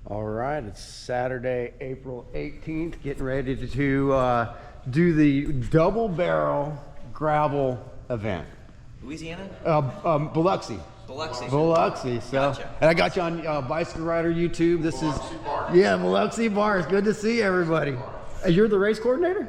All right, it's Saturday, April 18th, getting ready to do the double barrel gravel event. Louisiana? Biloxi. Biloxi. Biloxi. So, Gotcha. And I got you on Bicycle Rider YouTube. This is Biloxi Bars. Good to see everybody. You're the race coordinator?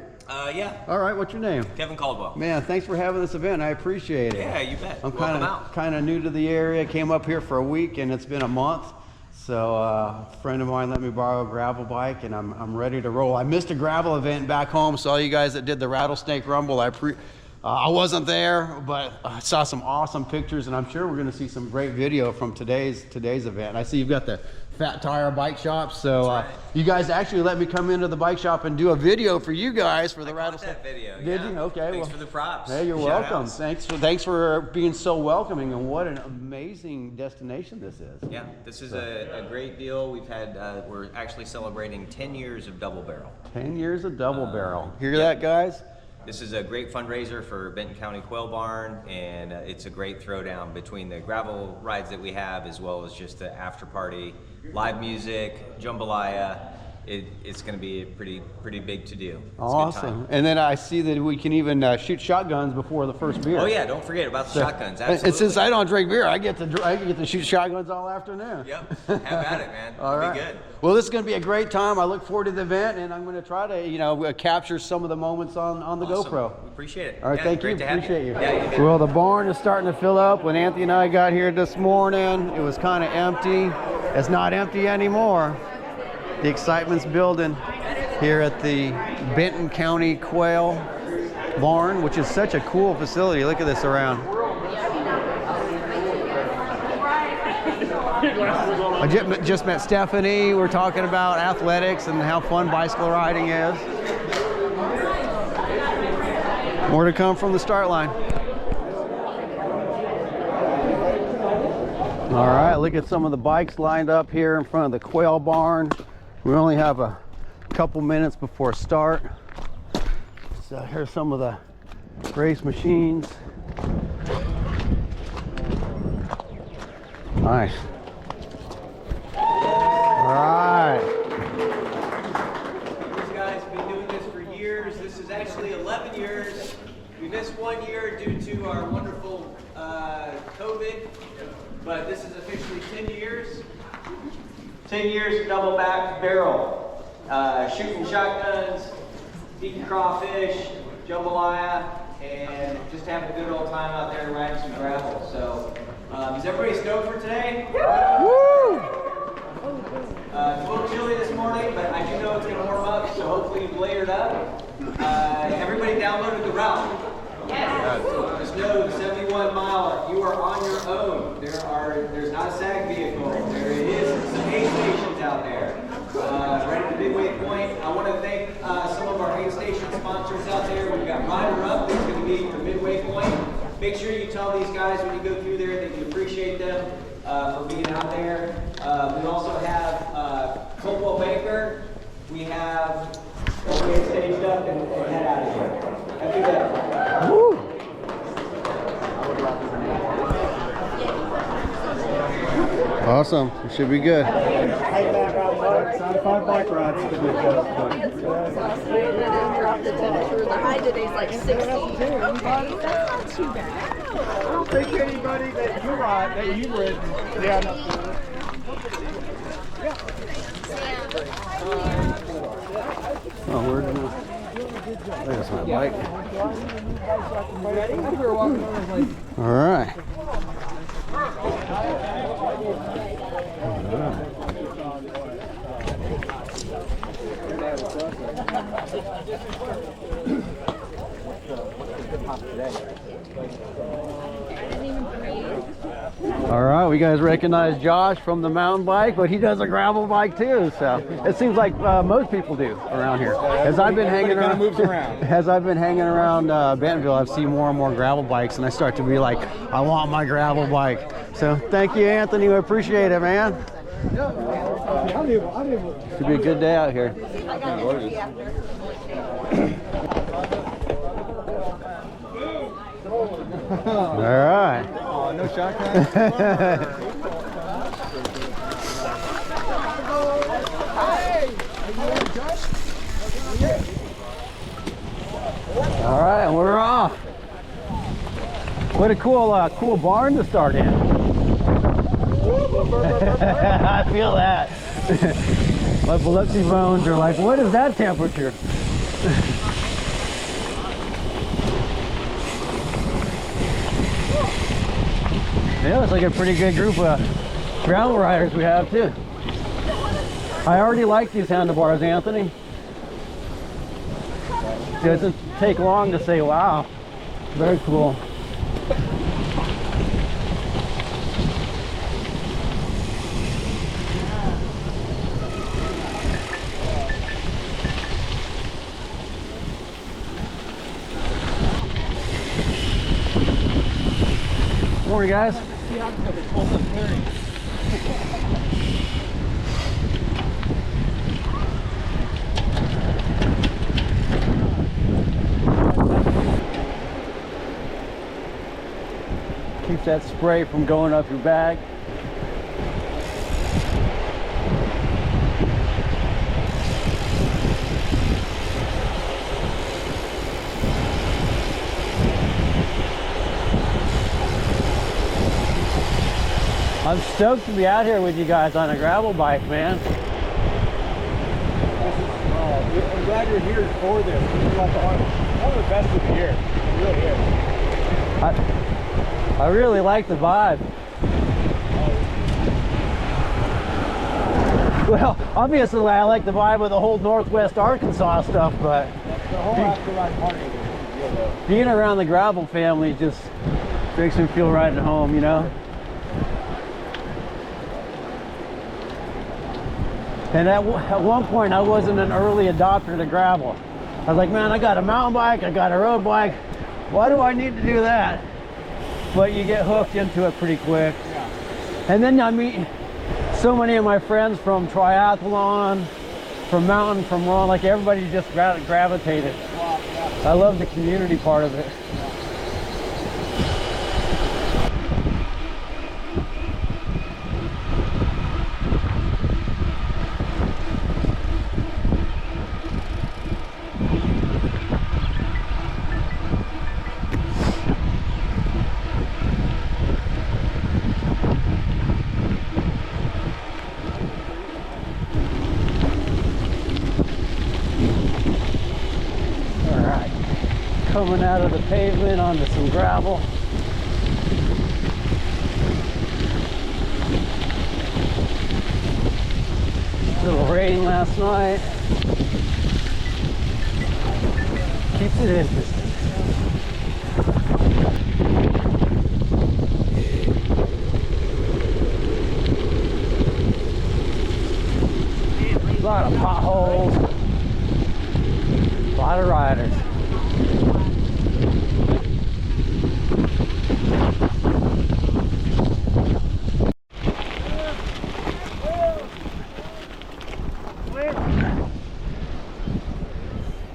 Yeah. All right, what's your name? Kevin Caldwell. Man, thanks for having this event. I appreciate it. Yeah, you bet. I'm Welcome kind of new to the area. Came up here for a week, and it's been a month. So a friend of mine let me borrow a gravel bike, and I'm ready to roll. I missed a gravel event back home, so all you guys that did the Rattlesnake Rumble, I wasn't there, but I saw some awesome pictures, and I'm sure we're going to see some great video from today's event. I see you've got the Fat Tire Bike Shop, so you guys actually let me come into the bike shop and do a video for you guys for the Rattlesnake. That video. Did you? Okay. Thanks for the props. Hey, you're welcome. Thanks for being so welcoming, and what an amazing destination this is. Yeah, this is a great deal. We've had we're actually celebrating 10 years of Double Barrel. 10 years of Double Barrel. Hear that, guys? This is a great fundraiser for Benton County Quail Barn, and it's a great throwdown between the gravel rides that we have as well as just the after party, live music, jambalaya. It's going to be a pretty big to do. Awesome. And then I see that we can even shoot shotguns before the first beer. Oh yeah, don't forget about the shotguns. Absolutely. And since I don't drink beer, I get to shoot shotguns all afternoon. Yep. Have at it, man. All right. Be good. Well, this is going to be a great time. I look forward to the event, and I'm going to try to capture some of the moments on the Awesome. GoPro. We appreciate it. All right, yeah, thank you. Appreciate you. Yeah, Well, the barn is starting to fill up. When Anthony and I got here this morning, it was kind of empty. It's not empty anymore. The excitement's building here at the Benton County Quail Barn, which is such a cool facility. Look at this around. I just met Stephanie. We're talking about athletics and how fun bicycle riding is. More to come from the start line. All right, look at some of the bikes lined up here in front of the Quail Barn. We only have a couple minutes before start. So here's some of the race machines. Nice. All right. These guys have been doing this for years. This is actually 11 years. We missed 1 year due to our wonderful COVID, but this is officially 10 years. 10 years of double back barrel, shooting shotguns, eating crawfish, jambalaya, and just having a good old time out there riding some gravel. So, is everybody stoked for today? Woo! It's a little chilly this morning, but I do know it's going to warm up, so hopefully you've layered up. Everybody downloaded the route. Just know the 71 mile, you are on your own. There's not a SAG vehicle. There is some aid stations out there. Right at the midway point. I want to thank some of our aid station sponsors out there. We've got Rider Up that's going to be the midway point. Make sure you tell these guys when you go through there that you appreciate them for being out there. We also have Caldwell Banker. We have get staged up and head out of here. Have a good day. Woo! Awesome. It should be good. 5 bike rides. Drop the temperature. The high today is like 60. Okay, that's not too bad. I don't think anybody that you ride, that you've ridden, Oh, where's there's my bike. All right. All right, we guys recognize Josh from the mountain bike, but he does a gravel bike too. So it seems like most people do around here. As I've been hanging around, Bentonville, I've seen more and more gravel bikes, and I start to be like, I want my gravel bike. So thank you, Anthony. We appreciate it, man. Should be a good day out here. All right. Oh, no shotgun? All right, we're off. What a cool barn to start in. I feel that. My Biloxi bones are like, what is that temperature? Yeah, it's like a pretty good group of gravel riders we have too. I already like these handlebars, Anthony. It doesn't take long to say, wow, very cool. Morning, guys. Keeps that spray from going up your bag. I'm stoked to be out here with you guys on a gravel bike, man. I'm glad you're here for this. It's like one of the best of the year. It really is. I really like the vibe. Well, obviously I like the vibe of the whole Northwest Arkansas stuff, but The whole afterlife party is a deal, though. being around the gravel family just makes me feel right at home, you know? And at one point, I wasn't an early adopter to gravel. I was like, man, I got a mountain bike, I got a road bike. Why do I need to do that? But you get hooked into it pretty quick. Yeah. And then I meet so many of my friends from triathlon, from mountain, from run, like everybody just gravitated. Wow, yeah. I love the community part of it. Coming out of the pavement onto some gravel. Little rain last night. Keeps it interesting. A lot of potholes. A lot of riders.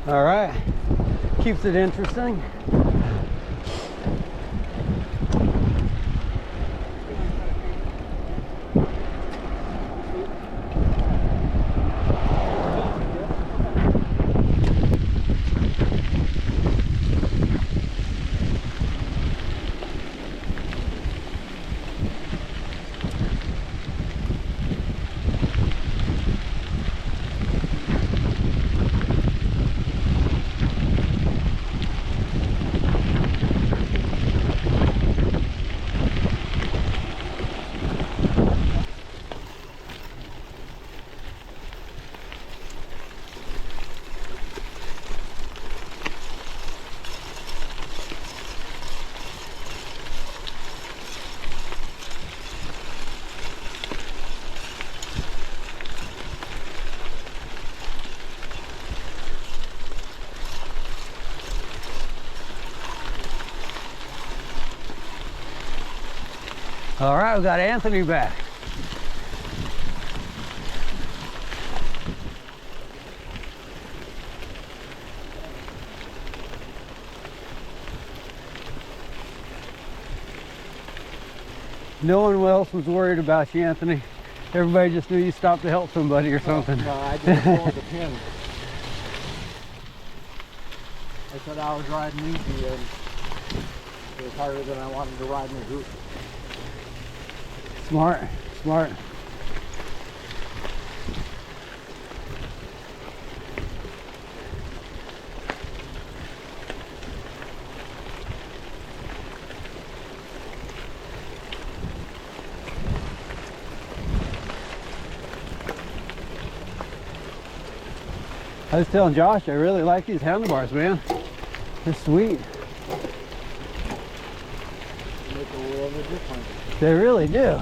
All right, keeps it interesting. All right, we got Anthony back. No one else was worried about you, Anthony. Everybody just knew you stopped to help somebody or something. No, I just pulled the pin. I said I was riding easy and it was harder than I wanted to ride in a group. Smart, smart. I was telling Josh, I really like these handlebars, man. They're sweet. Make a world of difference. They really do.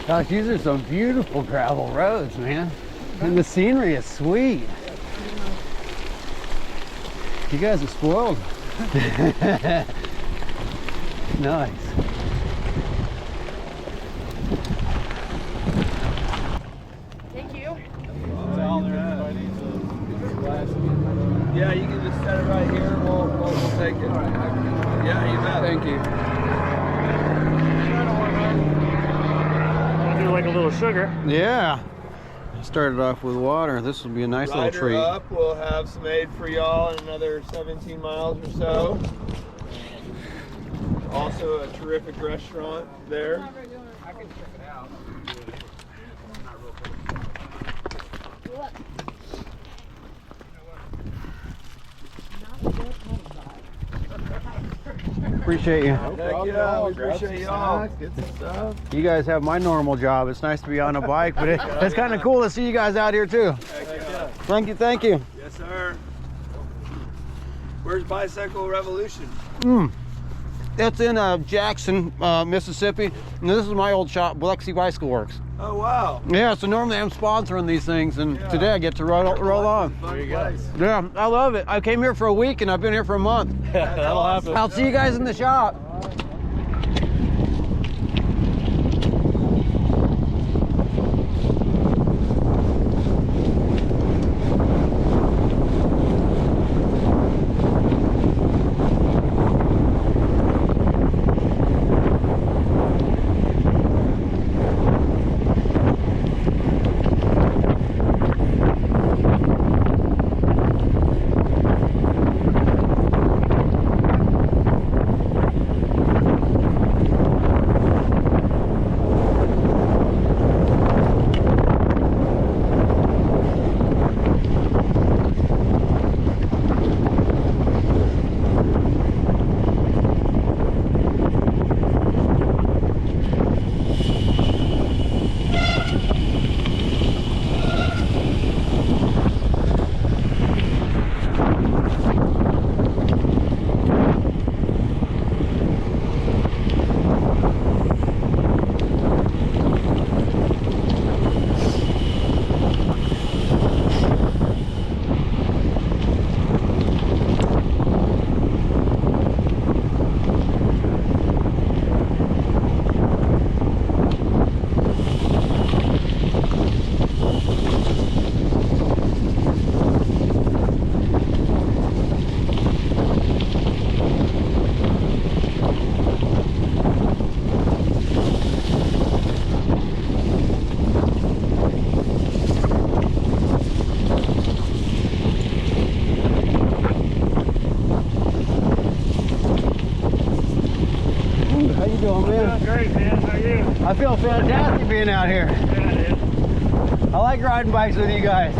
Gosh, these are some beautiful gravel roads, man. And the scenery is sweet. You guys are spoiled. Nice. Thank you. Yeah, you can just set it right here. We'll take it. Yeah, you bet. Thank you. I'll do like a little sugar. Yeah. Started off with water. This will be a nice little treat. Up, we'll have some aid for y'all in another 17 miles or so. Also a terrific restaurant there. I can check it out. Appreciate you. Heck yeah, we appreciate y'all. Get some stuff. You guys have my normal job. It's nice to be on a bike, but it's kind of cool to see you guys out here too. Heck yeah. Thank you, thank you. Yes, sir. Where's Bicycle Revolution? It's in Jackson, Mississippi. And this is my old shop, Biloxi Bicycle Works. Oh, wow. Yeah, so normally I'm sponsoring these things, and today I get to roll on. There you go. Yeah, I love it. I came here for a week, and I've been here for a month. That'll happen. I'll see you guys in the shop. feeling, man? Great, man. How are you? I feel fantastic being out here. Yeah, dude. I like riding bikes with you guys.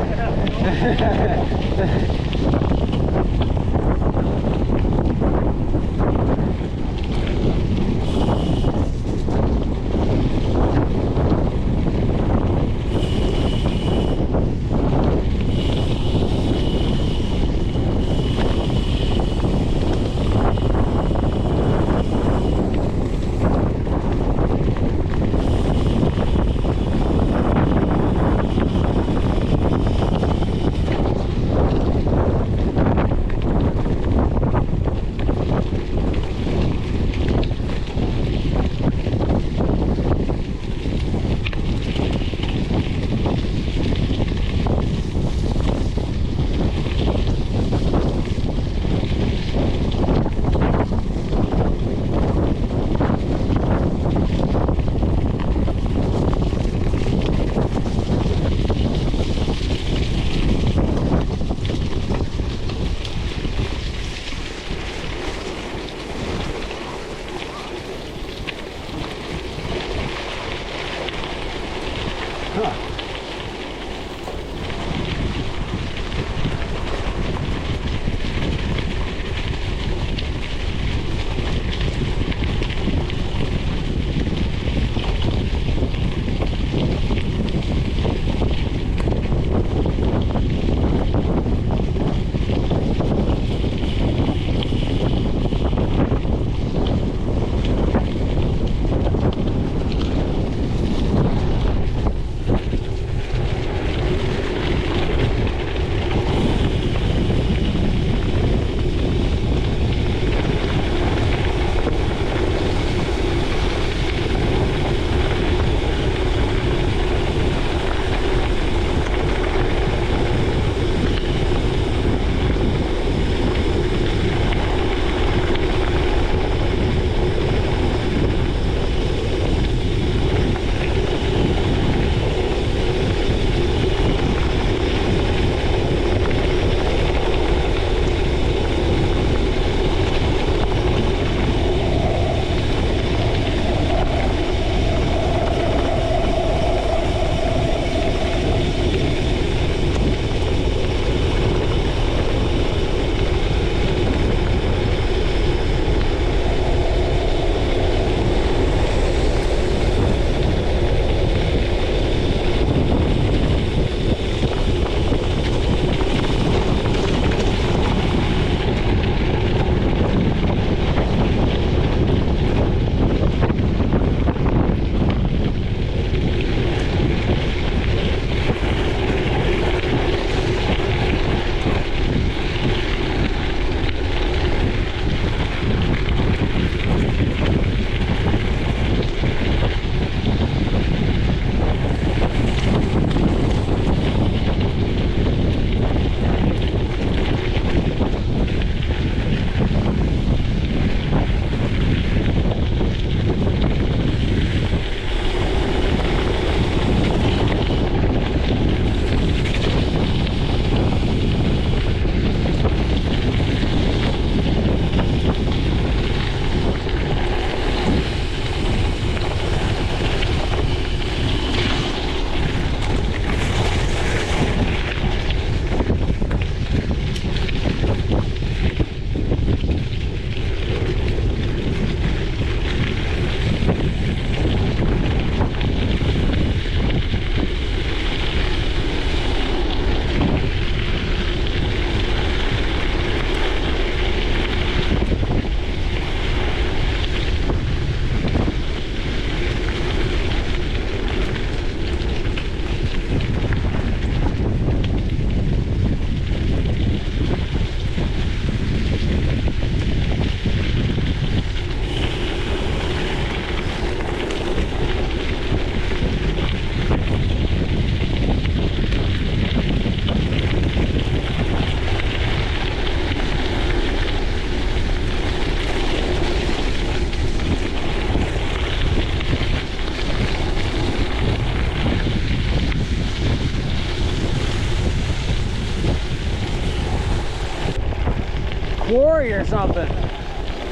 quarry or something.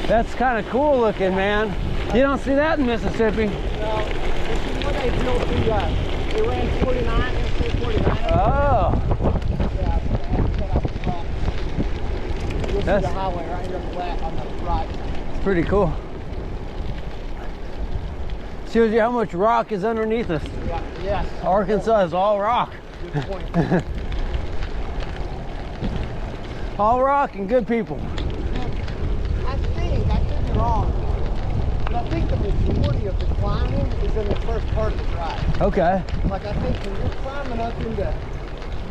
That's kind of cool looking, man. Yeah. You don't see that in Mississippi. Well, this is where they built the, they ran 49, Interstate 49. Oh. Yeah, so they had to cut out the front. You'll see That's- the highway right here on the left, on the right. It's pretty cool. Shows you how much rock is underneath us. Yeah, yes. Arkansas is all rock. Good point. All rock and good people. I think, I could be wrong, but I think the majority of the climbing is in the first part of the drive. Okay. Like I think when you're climbing up into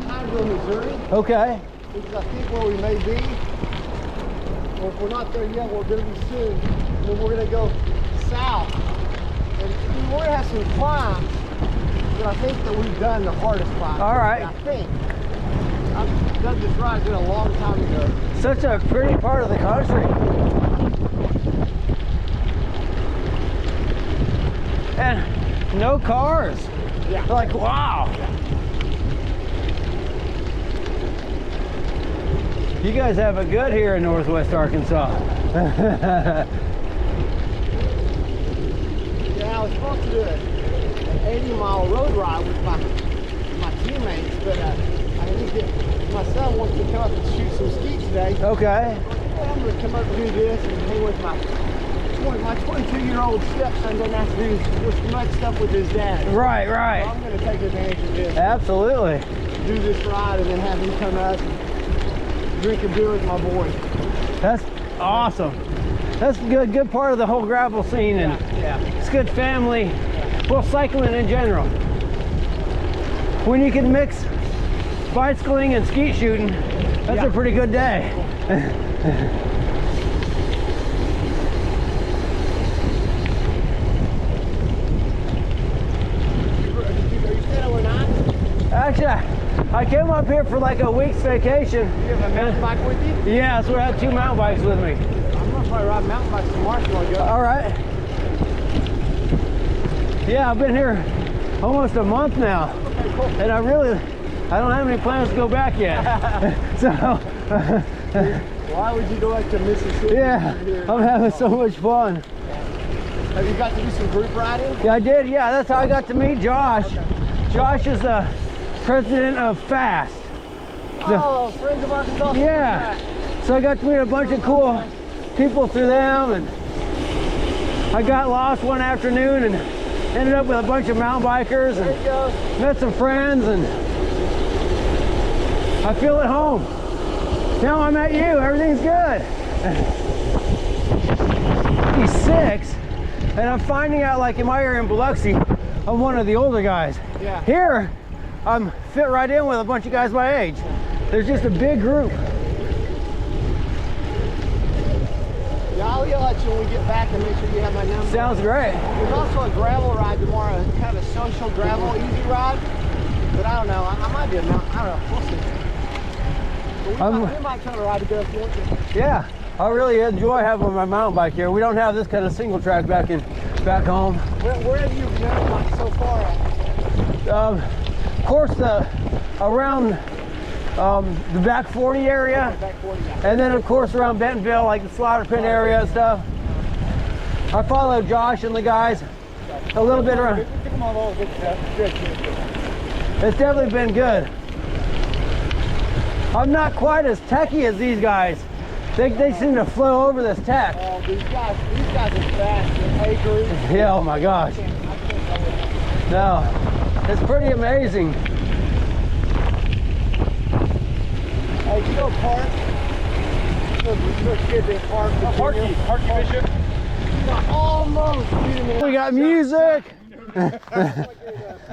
Pineville, Missouri, Okay. which is I think where we may be, or if we're not there yet, we're going to be soon, and then we're going to go south. And we're going to have some climbs, but I think that we've done the hardest climb. All right. I think. I've done this ride a long time ago. Such a pretty part of the country. And no cars. Yeah. Like, wow. You guys have it good here in Northwest Arkansas. Yeah, I was supposed to do an 80-mile road ride with my teammates, but I think that my son wants to come up and shoot some skeet today. Okay. Well, I'm going to come up and do this and hang with my 22-year-old stepson doesn't have to do this much stuff with his dad. Right, So right. I'm going to take advantage of this. Absolutely. Do this ride and then have him come up and drink a beer with my boys. That's awesome. That's a good part of the whole gravel scene, and Yeah. it's good family. Well, cycling in general. When you can mix bicycling and skeet shooting, that's Yeah. a pretty good day. Are you staying overnight? Actually, I came up here for like a week's vacation. You have a mountain bike with you? Yeah, so I had 2 mountain bikes with me. I'm going to probably ride mountain bikes tomorrow if you want to go. All right. Yeah, I've been here almost a month now, Okay, cool. and I don't have any plans to go back yet. So, Why would you go back to Mississippi? yeah, I'm having so much fun. Have you got to do some group riding? Yeah, I did. Yeah, that's how I got to meet Josh. Josh is the president of FAST. Oh, friends of Arkansas. Yeah. So I got to meet a bunch of cool people through them, and I got lost one afternoon and ended up with a bunch of mountain bikers There you and go. met some friends, and I feel at home. Now I'm at you. Everything's good. 56, and I'm finding out, like in my area in Biloxi, I'm one of the older guys. Yeah. Here, I'm fit right in with a bunch of guys my age. There's just a big group. Yeah, I'll yell at you when we get back and make sure you have my number. Sounds great. There's also a gravel ride tomorrow, kind of a social gravel easy ride. But I don't know. I might be a mountain. I don't know. We'll see. But we might try to ride together if you want to. Yeah, I really enjoy having my mountain bike here. We don't have this kind of single track back home. Where have you been like so far at? Of course, around the back 40 area, Back 40 now. and then of course around Bentonville, like the slaughter pin area and stuff. I follow Josh and the guys a little bit around. Give them all those good stuff. Good. It's definitely been good. I'm not quite as techy as these guys. They seem to flow over this tech. Oh, these guys are fast. They're acres. Yeah, oh my gosh. No, it's pretty amazing. Hey, you know Park? Look kid they Park. Parky Bishop. Almost beat him in. We got music.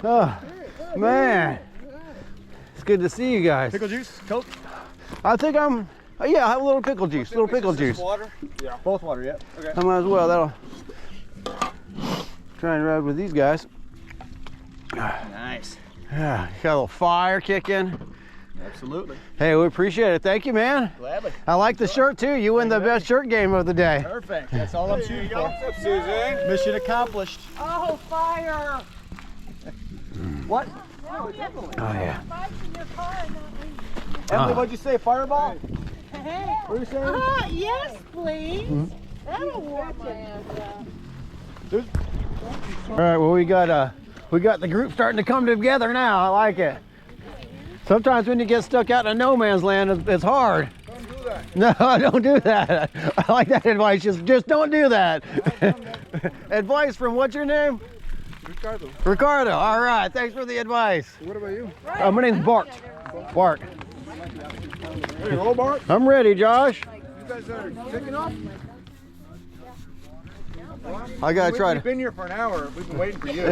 Oh, man. It's good to see you guys. Pickle juice? Coke? I think yeah, I have a little pickle juice. Little pickle juice. Water? Yeah. Both water, yeah. Okay. I might as well. That'll try and ride with these guys. Nice. Yeah, got a little fire kicking. Absolutely. Hey, we appreciate it. Thank you, man. Gladly. I like the shirt too. You win the best shirt game of the day. Perfect. That's all I'm shooting for. What's up, Susan? Mission accomplished. Oh, fire! What? Oh yeah. Emily, what'd you say? Fireball? What are you saying? Yes, please. That'll warm my ass up. All right, well, we got the group starting to come together now. I like it. Sometimes when you get stuck out in no man's land, it's hard. Don't do that. No, don't do that. I like that advice. Just don't do that. Advice from what's your name? Ricardo. Ricardo. All right. Thanks for the advice. What about you? My name's Bart. Bart. Hey, roll, Bart. I'm ready, Josh. You guys are taking off? I gotta try We've to. been here for an hour. We've been waiting for you.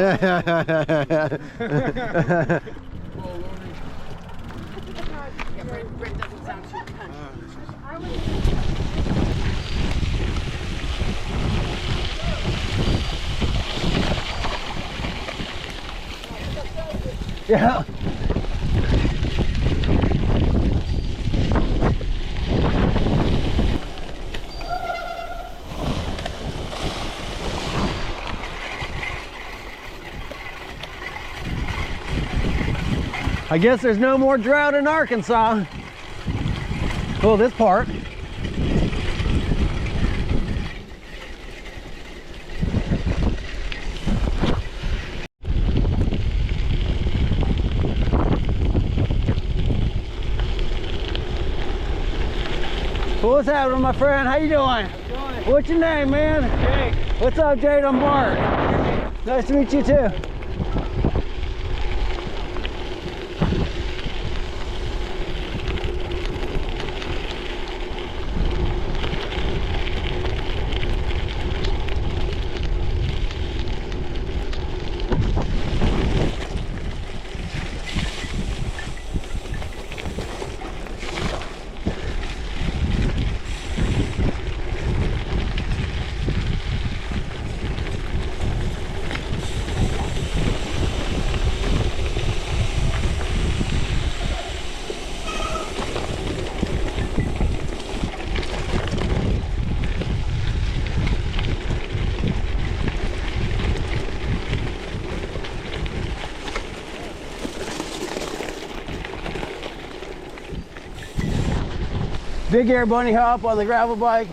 Yeah. I guess there's no more drought in Arkansas. Well, this part. So what's happening, my friend? How you doing? What's your name, man? Jake. What's up, Jade? I'm Mark. Nice to meet you too. Big air bunny hop on the gravel bike.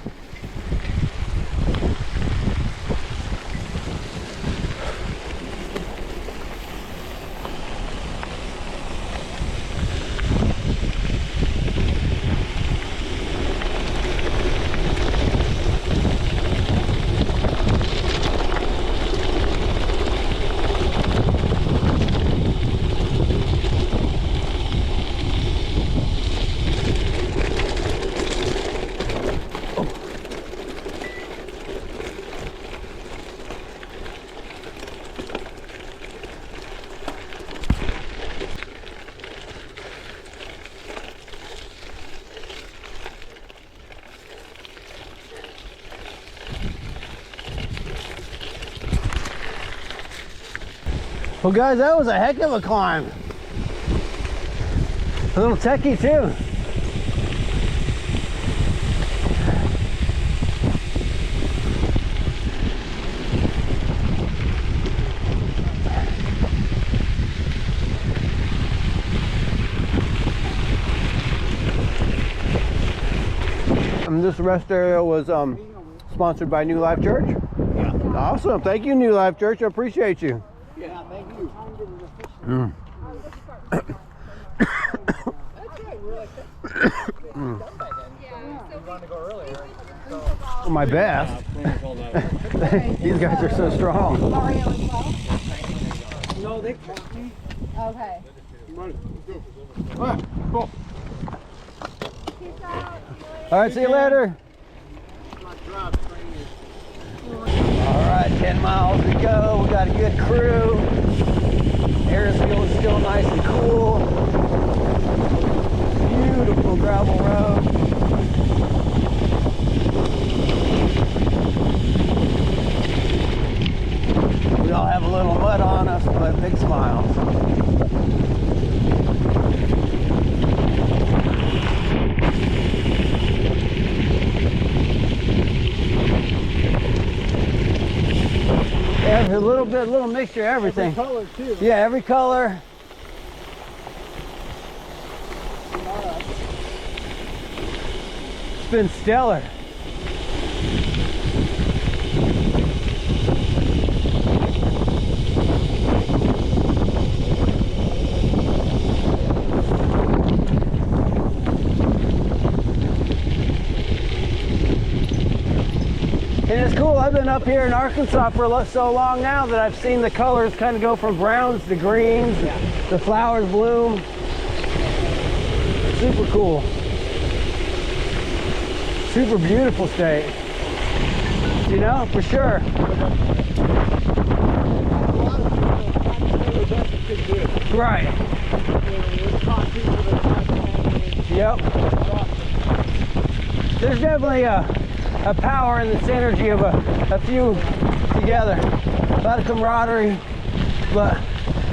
Well, guys, that was a heck of a climb. A little techie too. This rest area was sponsored by New Life Church. Yeah. Awesome. Thank you, New Life Church. I appreciate you. Yeah, thank you. My best. These guys are so strong. Mario as well? No, they caught me. Okay. All right, cool. All right, see you later. All right, 10 miles to go. We got a good crew. Air is feeling still nice and cool. Beautiful gravel road. We all have a little mud on us, but big smiles. A little mixture of everything. Every color too. Yeah, every color. It's been stellar. And it's cool, I've been up here in Arkansas for so long now that I've seen the colors kind of go from browns to greens, the flowers bloom. Super cool. Super beautiful state. You know, for sure. Right. Yep. There's definitely a power in this energy of a few together. A lot of camaraderie. But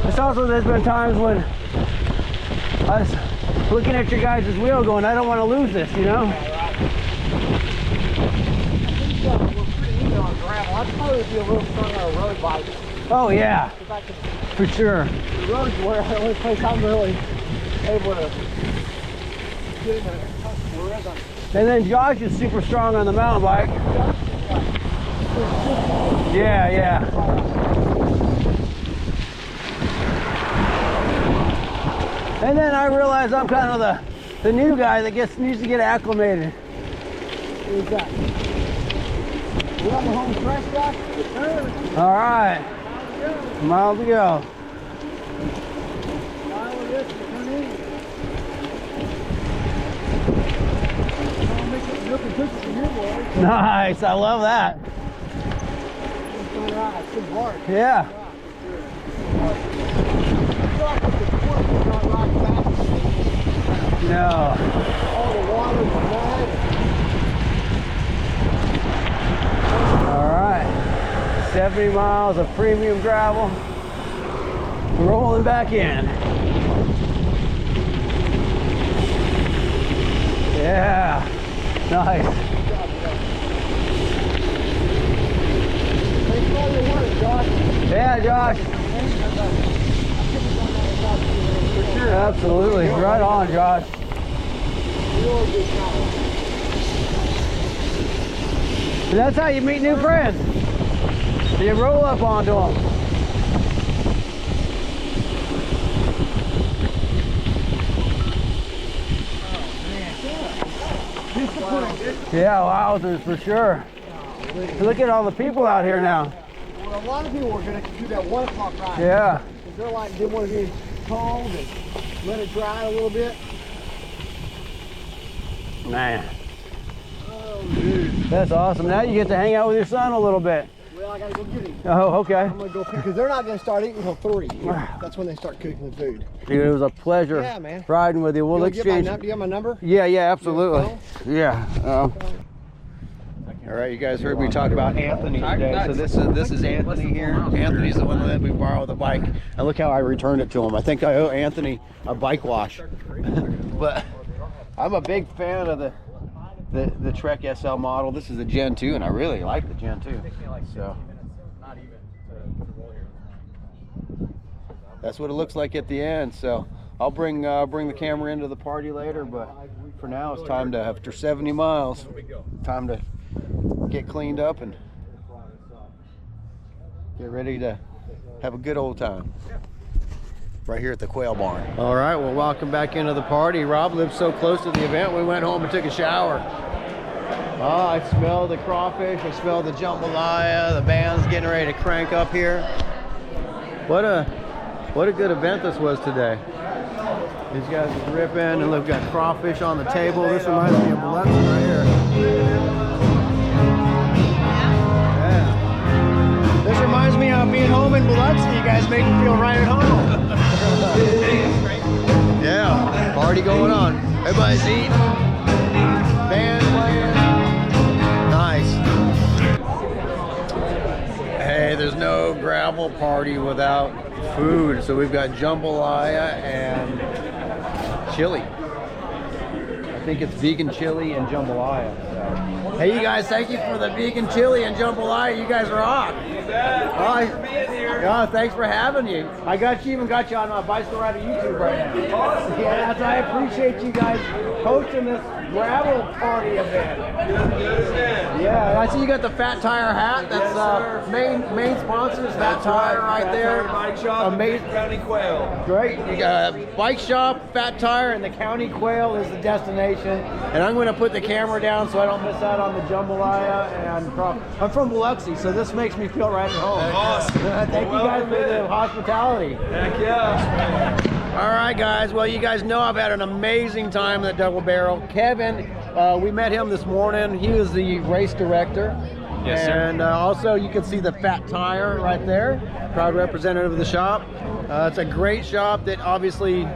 it's also, there's been times when I was looking at your guys' wheel going, I don't want to lose this, you know? I'd probably be a little stronger on a road bike. Oh yeah, for sure. The road's where the only place I'm really able to get in a tough rhythm. And then Josh is super strong on the mountain bike. Yeah, yeah. And then I realize I'm kind of the new guy that needs to get acclimated. Who's that? You on the home stretch, Josh? All right. Miles to go. Nice, I love that. Yeah. No. All the water is mad. All right. 70 miles of premium gravel. Rolling back in. Yeah. Nice. Yeah, Josh. Absolutely. Right on, Josh. That's how you meet new friends. You roll up onto them. Yeah, wowzers, for sure. Look at all the people out here now. Well, a lot of people are going to do that 1 o'clock ride. Yeah. Because they're like, they want to be cold and let it dry a little bit. Man. Oh, dude. That's awesome. Now you get to hang out with your son a little bit. Well, I got to go get him. Oh, okay. I'm going to go pick, because they're not going to start eating until 3. That's when they start cooking the food. Dude, it was a pleasure riding with you. We'll exchange. Do you have my number? Yeah, yeah, absolutely. Yeah. All right, you guys heard me talk about Anthony today. So this is Anthony here. Anthony's the one that let me borrow the bike. And look how I returned it to him. I think I owe Anthony a bike wash. But I'm a big fan of the Trek SL model. This is a Gen 2, and I really like the Gen 2. So that's what it looks like at the end. So I'll bring the camera into the party later, but for now it's time to, after 70 miles, time to get cleaned up and get ready to have a good old time right here at the Quail Barn. All right, well, welcome back into the party. Rob lives so close to the event, we went home and took a shower. Oh, I smell the crawfish, I smell the jambalaya, the band's getting ready to crank up here. What a good event this was today. These guys are ripping, and we've got crawfish on the table. This reminds me of Biloxi right here. Yeah. This reminds me of being home in Biloxi. You guys make me feel right at home. Yeah, party going on. Everybody's eating. Band playing. Nice. Hey, there's no gravel party without food. So we've got jambalaya and chili. I think it's vegan chili and jambalaya. So. Hey, you guys, thank you for the vegan chili and jambalaya. You guys rock. You bet. Thanks for being here. Yeah, thanks for having you. I even got you on my Bicycle Rider YouTube right now. Awesome. Yeah, I appreciate you guys hosting this gravel party event. Good. Yeah, I see you got the Fat Tire hat. That's main sponsors. Fat Tire right there. Bike shop. Amazing. County Quail. Great. You got a bike shop, Fat Tire, and the County Quail is the destination. destination. And I'm going to put the camera down so I don't miss out on the jambalaya and crawfish. I'm from Biloxi, so this makes me feel right at home. Awesome. Thank you guys for the hospitality. Heck yeah. All right, guys. Well, you guys know I've had an amazing time at Double Barrel. Kevin, we met him this morning. He was the race director. Yes, sir. And also you can see the Fat Tire right there, proud representative of the shop. It's a great shop that obviously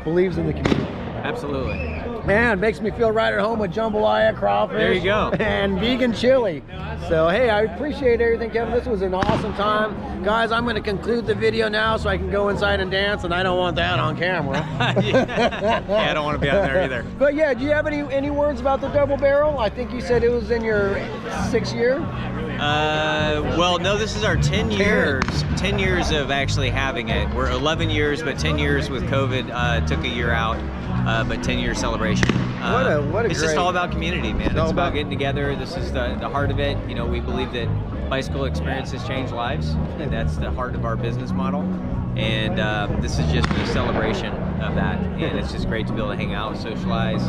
believes in the community. Absolutely. Man, makes me feel right at home with jambalaya, crawfish. There you go. And vegan chili. So, hey, I appreciate everything, Kevin. This was an awesome time. Guys, I'm going to conclude the video now so I can go inside and dance, and I don't want that on camera. Yeah, I don't want to be on there either. But yeah, do you have any words about the Double Barrel? I think you said it was in your 6th year? Well, no, this is our 10 years. 10 years of actually having it. We're 11 years, but 10 years with COVID took a year out. But 10-year celebration. What a It's great... just all about community, man. It's about getting together. This is the heart of it. You know, we believe that bicycle experiences change lives, and that's the heart of our business model. And this is just a celebration of that. And it's just great to be able to hang out, socialize,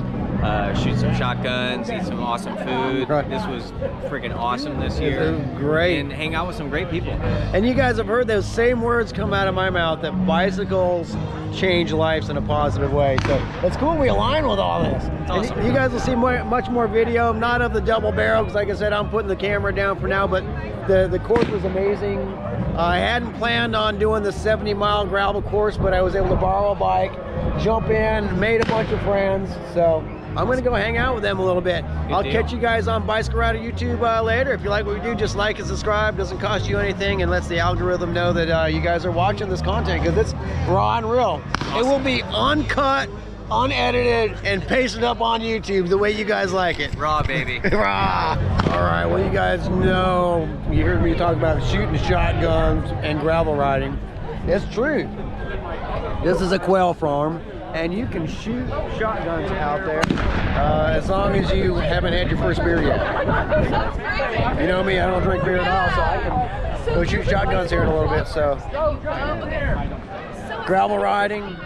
shoot some shotguns, eat some awesome food. Right. This was freaking awesome this year. It was great. And hang out with some great people. And you guys have heard those same words come out of my mouth, that bicycles change lives in a positive way. So it's cool we align with all this. Awesome. And you guys will see much more video, not of the Double Barrel, because like I said, I'm putting the camera down for now, but the course was amazing. I hadn't planned on doing the 70-mile gravel course, but I was able to borrow a bike, jump in, made a bunch of friends. So I'm going to go hang out with them a little bit. I'll catch you guys on Bicycle Rider YouTube later. If you like what we do, just like and subscribe. Doesn't cost you anything and lets the algorithm know that you guys are watching this content, because it's raw and real. Awesome. It will be uncut, unedited, and pasted up on YouTube the way you guys like it. Raw, baby. Raw. All right, well, you guys know, you heard me talk about shooting shotguns and gravel riding. It's true. This is a quail farm, and you can shoot shotguns out there as long as you haven't had your first beer yet. You know me, I don't drink beer at all, so I can go shoot shotguns here in a little bit. So, gravel riding,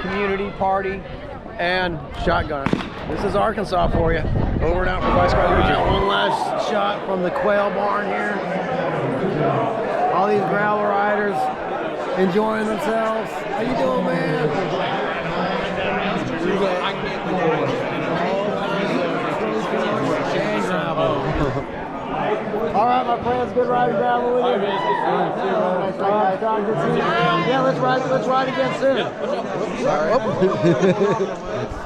community party, and shotgun. This is Arkansas for you. Over and out for Bicycle Rider. We got one last shot from the quail barn here. All these gravel riders enjoying themselves. How you doing, man? All right, my friends, good riding gravel with you. Yeah, let's ride again soon. All right.